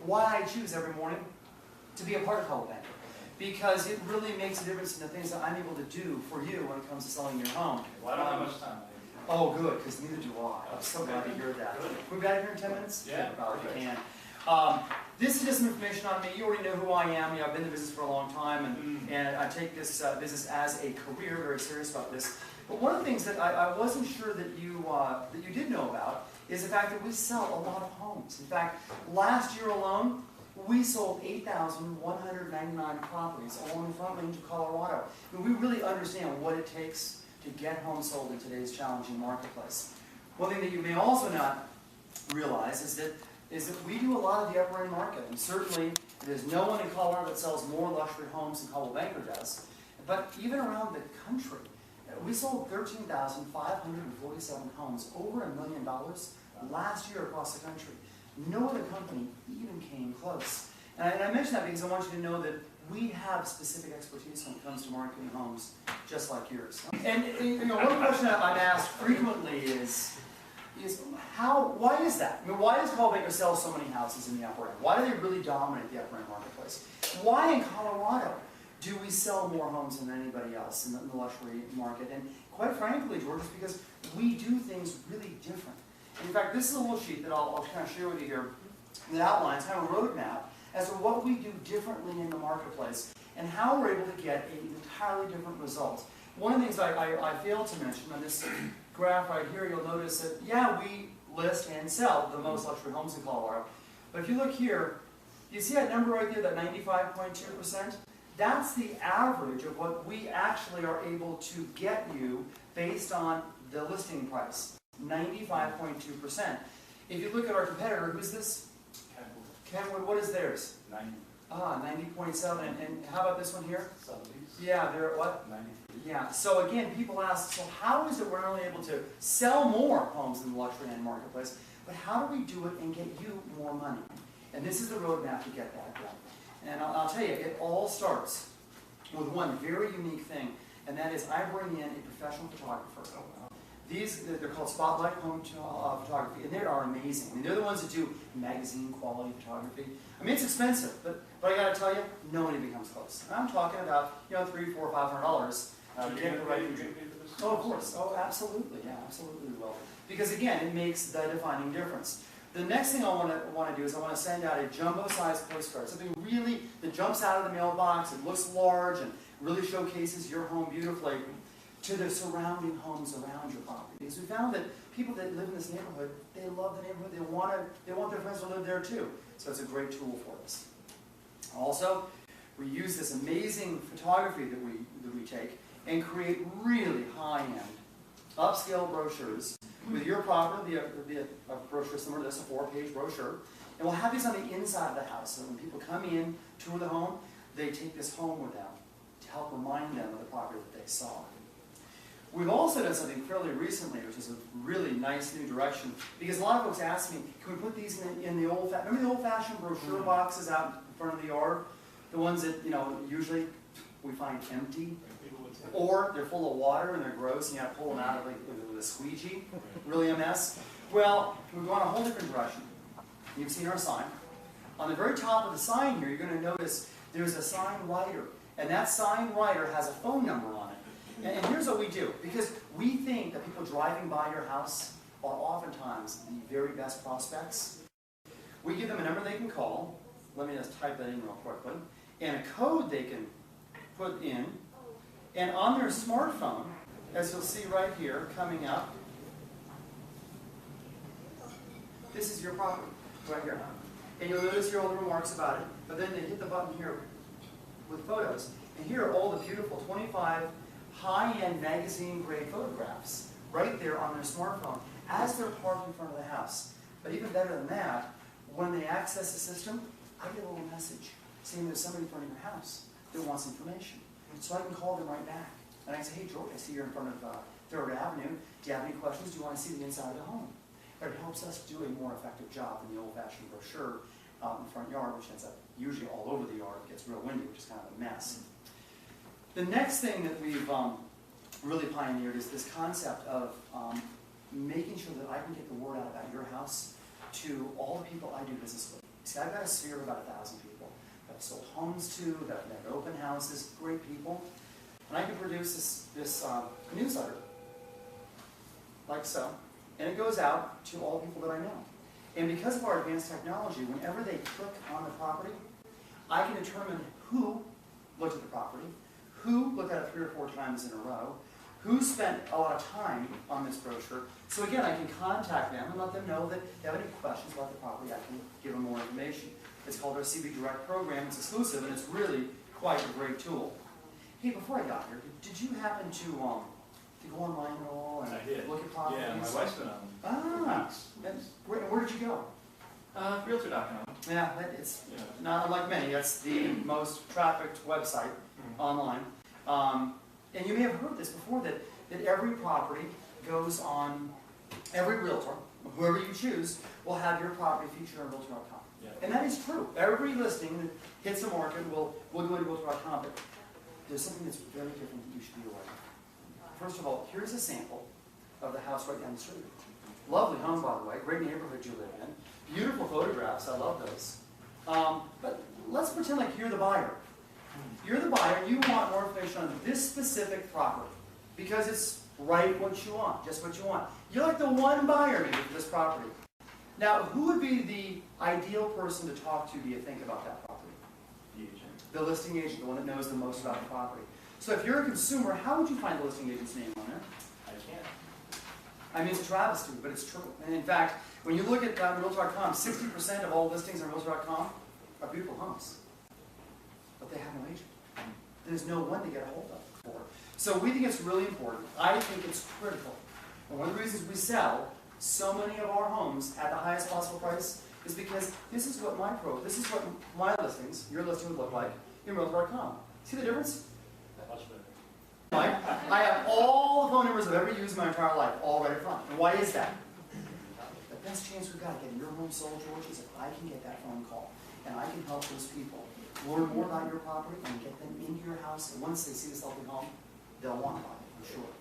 why I choose every morning to be a part of Coldwell Banker. Because it really makes a difference in the things that I'm able to do for you when it comes to selling your home. Well, I don't have much time. Oh, good, because neither do I. I'm so glad to hear that. We'll be out of here in 10 minutes? Yeah. About if you can. This is just some information on me. You already know who I am. You know, I've been in the business for a long time, and I take this business as a career, very serious about this. But one of the things that I wasn't sure that you did know about is the fact that we sell a lot of homes. In fact, last year alone, we sold 8,199 properties all in the Front Range of Colorado. And we really understand what it takes to get homes sold in today's challenging marketplace. One thing that you may also not realize is that we do a lot of the upper end market, and certainly there's no one in Colorado that sells more luxury homes than Coldwell Banker does. But even around the country, we sold 13,547 homes, over $1 million last year across the country. No other company even came close. And I mention that because I want you to know that we have specific expertise when it comes to marketing homes, just like yours. And you know, one question I'm asked frequently is why is that? I mean, why does Coldwell Banker sell so many houses in the upper end? Why do they really dominate the upper end marketplace? Why in Colorado do we sell more homes than anybody else in the luxury market? And quite frankly, George, it's because we do things really different. In fact, this is a little sheet that I'll kind of share with you here that outlines kind of a roadmap as to what we do differently in the marketplace and how we're able to get an entirely different result. One of the things I failed to mention on this graph right here, you'll notice that, yeah, we list and sell the most luxury homes in Colorado. But if you look here, you see that number right there, that 95.2%? That's the average of what we actually are able to get you based on the listing price. 95.2%. If you look at our competitor, who's this? Kenwood. What is theirs? 90. 90.7. And how about this one here? 70s. Yeah, they're at what? 93. Yeah. So again, people ask, so how is it we're not only able to sell more homes in the luxury end marketplace, but how do we do it and get you more money? And this is the roadmap to get that done. And I'll tell you, it all starts with one very unique thing, and that is I bring in a professional photographer. They're called Spotlight Home Photography, and they are amazing. I mean, they're the ones that do magazine quality photography. I mean, it's expensive, but I got to tell you, nobody becomes close. And I'm talking about, $300, $400, $500 to get the right picture. Oh, of course. Oh, absolutely. Yeah, absolutely we will. Because again, it makes the defining difference. The next thing I want to do is I want to send out a jumbo-sized postcard, something really that jumps out of the mailbox, it looks large, and really showcases your home beautifully, to the surrounding homes around your property. Because we found that people that live in this neighborhood, they love the neighborhood, they want their friends to live there too. So it's a great tool for us. Also, we use this amazing photography that we take and create really high-end, upscale brochures with your property. There'll be a brochure similar to this, a 4-page brochure. And we'll have these on the inside of the house. So when people come in, tour the home, they take this home with them to help remind them of the property that they saw. We've also done something fairly recently, which is a really nice new direction, because a lot of folks ask me, can we put these in the remember the old-fashioned brochure boxes out in front of the yard? The ones that, usually we find empty, or they're full of water and they're gross and you have to pull them out with a squeegee, really a mess. Well, we've gone a whole different direction. You've seen our sign. On the very top of the sign here, you're going to notice there's a sign writer, and that sign writer has a phone number on it. And here's what we do, because we think that people driving by your house are oftentimes the very best prospects. We give them a number they can call. Let me just type that in real quickly. And a code they can put in. And on their smartphone, as you'll see right here, coming up, this is your property, right here. And you'll notice here all the remarks about it. But then they hit the button here with photos. And here are all the beautiful 25 high-end magazine-grade photographs right there on their smartphone as they're parked in front of the house. But even better than that, when they access the system, I get a little message saying there's somebody in front of your house that wants information. So I can call them right back. And I say, hey, George, I see you're in front of 3rd Avenue. Do you have any questions? Do you want to see the inside of the home? But it helps us do a more effective job than the old-fashioned brochure out in the front yard, which ends up usually all over the yard. It gets real windy, which is kind of a mess. The next thing that we've really pioneered is this concept of making sure that I can get the word out about your house to all the people I do business with. See, I've got a sphere of about 1,000 people that I've sold homes to, that I've had open houses, great people. And I can produce this newsletter, like so, and it goes out to all the people that I know. And because of our advanced technology, whenever they click on the property, I can determine who looked at the property, who looked at it 3 or 4 times in a row, who spent a lot of time on this brochure. So again, I can contact them and let them know that if they have any questions about the property, I can give them more information. It's called our CB Direct program. It's exclusive, and it's really quite a great tool. Hey, before I got here, did you happen to go online at all and look at properties? Yeah, my wife's been on. Where did you go? Realtor.com. Yeah, it's not unlike many. That's the most trafficked website online. And you may have heard this before, that every property goes on, every realtor, whoever you choose, will have your property featured on Realtor.com. Yeah. And that is true. Every listing that hits the market will go into Realtor.com, but there's something that's very different that you should be aware of. First of all, here's a sample of the house right down the street. Lovely home, by the way. Great neighborhood you live in. Beautiful photographs. I love those. But let's pretend like you're the buyer. You're the buyer and you want more information on this specific property because it's right what you want, just what you want. You're like the one buyer maybe for this property. Now, who would be the ideal person to talk to, do you think, about that property? The agent. The listing agent, the one that knows the most about the property. So if you're a consumer, how would you find the listing agent's name on there? I can't. I mean, it's a travesty, but it's true. And in fact, when you look at Realtor.com, 60% of all listings on Realtor.com are beautiful homes. But they have no agent. There's no one to get a hold of for. So we think it's really important. I think it's critical. And one of the reasons we sell so many of our homes at the highest possible price is because this is what my listings, your listing would look like in Realtor.com. See the difference? Much better. I have all the phone numbers I've ever used in my entire life, all right up front. And why is that? The best chance we've got of getting your home sold, George, is if I can get that phone call and I can help those people learn more about your property and get them into your house. And once they see this healthy home, they'll want to buy it, for sure.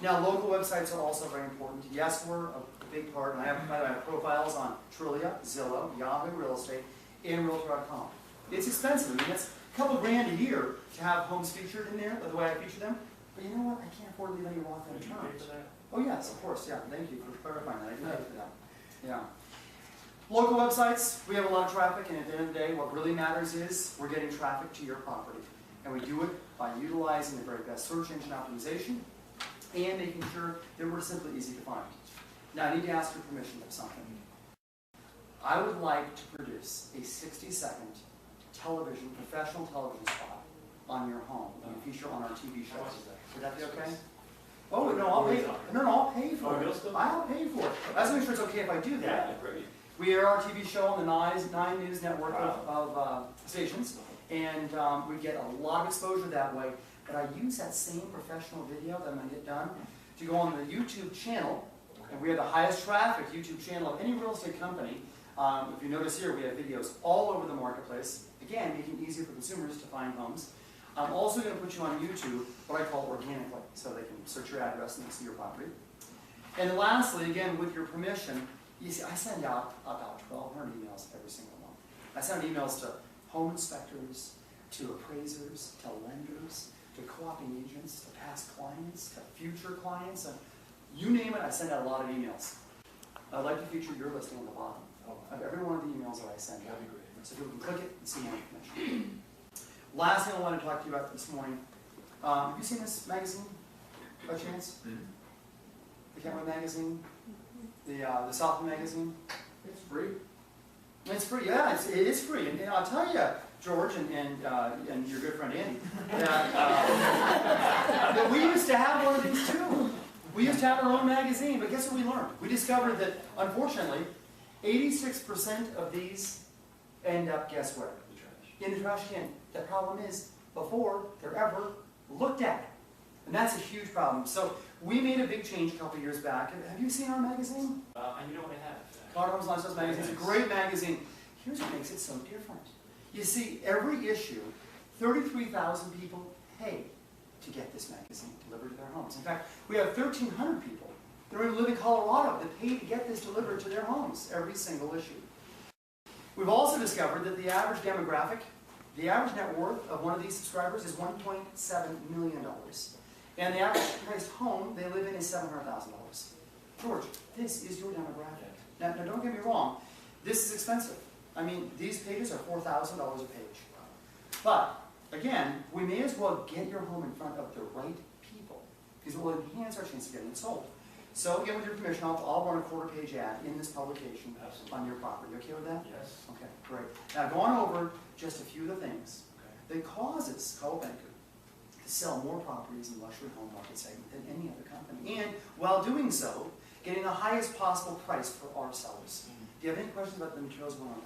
Now, local websites are also very important. Yes, we're a big part, and I have profiles on Trillia, Zillow, Yahoo Real Estate, and Realtor.com. It's expensive. I mean, it's a couple grand a year to have homes featured in there, the way I feature them. But you know what? I can't afford to leave any rock in terms. Oh yes, of course. Yeah, thank you for clarifying that. I do pay for that. Yeah. Local websites, we have a lot of traffic, and at the end of the day, what really matters is we're getting traffic to your property. And we do it by utilizing the very best search engine optimization and making sure that we're simply easy to find. Now, I need to ask your permission for something. I would like to produce a 60-second professional television spot on your home that you feature on our TV show. Would that be okay? Oh, no, I'll pay for it. No, I'll pay for it. I'll pay for it. That's make sure it's okay if I do that. Yeah, great. We air our TV show on the 9 News network of stations, and we get a lot of exposure that way. But I use that same professional video that I'm going to get done to go on the YouTube channel, and we have the highest traffic YouTube channel of any real estate company. If you notice here, we have videos all over the marketplace, again, making it easier for consumers to find homes. I'm also going to put you on YouTube, what I call organically, so they can search your address and see your property. And then lastly, again, with your permission, you see, I send out about 1,200 emails every single month. I send emails to home inspectors, to appraisers, to lenders, to co-oping agents, to past clients, to future clients. And you name it, I send out a lot of emails. I'd like to feature your listing on the bottom of every one of the emails that I send out. That'd be great. So people can click it and see more information. Last thing I want to talk to you about this morning. Have you seen this magazine by chance? The Camera Magazine? The Southland Magazine? It's free. It's free, yeah, it is free. And I'll tell you, George, and your good friend Andy, that we used to have one of these too. We used to have our own magazine, but guess what we learned? We discovered that, unfortunately, 86% of these end up, guess where? The trash. In the trash can. The problem is, before they're ever looked at. And that's a huge problem. So we made a big change a couple years back. Have you seen our magazine? You know what I have. Car Homes Lifestyles Magazine. It's a great magazine. Here's what makes it so different. You see, every issue, 33,000 people pay to get this magazine delivered to their homes. In fact, we have 1,300 people that live in Colorado that pay to get this delivered to their homes, every single issue. We've also discovered that the average demographic, the average net worth of one of these subscribers is $1.7 million. And the average priced home they live in is $700,000. George, this is your demographic. Now, don't get me wrong, this is expensive. I mean, these pages are $4,000 a page. But, again, we may as well get your home in front of the right people, because it will enhance our chance of getting it sold. So, again, with your permission, I'll run a quarter-page ad in this publication on your property. You okay with that? Yes. Okay, great. Now, going over just a few of the things that causes Coldwell Banker to sell more properties in the luxury home market segment than any other company, and while doing so, getting the highest possible price for our sellers. Do you have any questions about the materials going on?